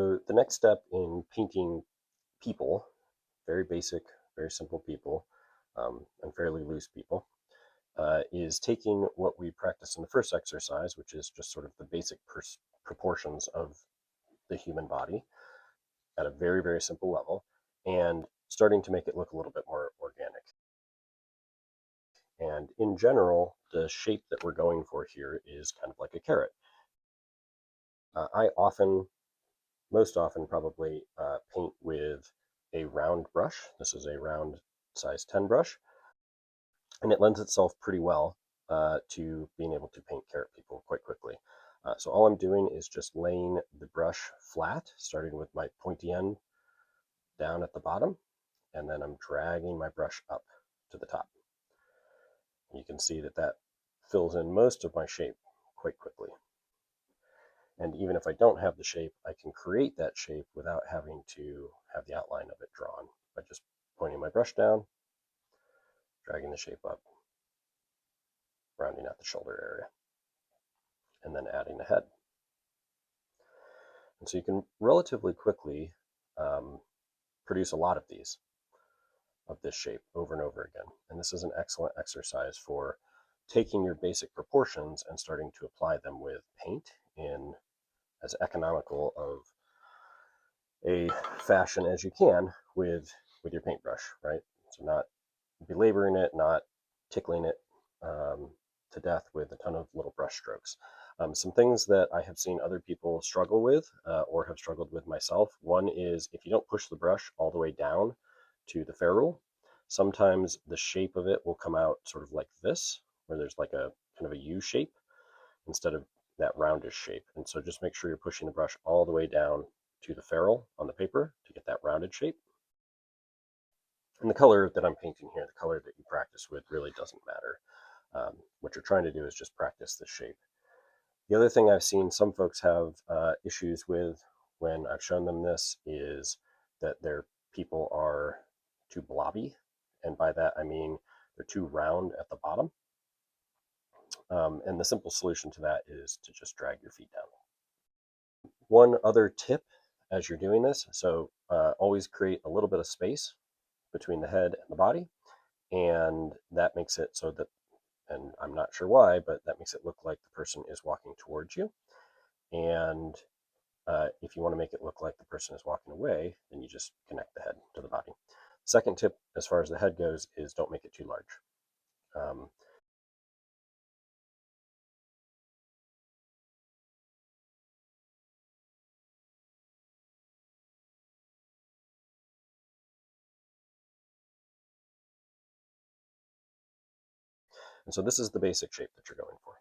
So the next step in painting people, very basic, very simple people, and fairly loose people, is taking what we practiced in the first exercise, which is just sort of the basic proportions of the human body at a very, very simple level, and starting to make it look a little bit more organic. And in general, the shape that we're going for here is kind of like a carrot. I often, most often probably, paint with a round brush. This is a round size 10 brush, and it lends itself pretty well to being able to paint carrot people quite quickly. So all I'm doing is just laying the brush flat, starting with my pointy end down at the bottom, and then I'm dragging my brush up to the top. You can see that that fills in most of my shape quite quickly. And even if I don't have the shape, I can create that shape without having to have the outline of it drawn by just pointing my brush down, dragging the shape up, rounding out the shoulder area, and then adding a head. And so you can relatively quickly produce a lot of these, of this shape, over and over again. And this is an excellent exercise for taking your basic proportions and starting to apply them with paint in as economical of a fashion as you can with your paintbrush, right? So not belaboring it, not tickling it to death with a ton of little brush strokes. Some things that I have seen other people struggle with or have struggled with myself. One is if you don't push the brush all the way down to the ferrule, sometimes the shape of it will come out sort of like this, where there's like a kind of a U shape instead of that roundish shape. And so just make sure you're pushing the brush all the way down to the ferrule on the paper to get that rounded shape. And the color that I'm painting here, the color that you practice with, really doesn't matter. What you're trying to do is just practice the shape. The other thing I've seen some folks have issues with when I've shown them this is that their people are too blobby. And by that, I mean they're too round at the bottom. And the simple solution to that is to just drag your feet down. One other tip as you're doing this, so always create a little bit of space between the head and the body, and that makes it so that, and I'm not sure why, but that makes it look like the person is walking towards you. And if you want to make it look like the person is walking away, then you just connect the head to the body. Second tip, as far as the head goes, is don't make it too large. And so this is the basic shape that you're going for.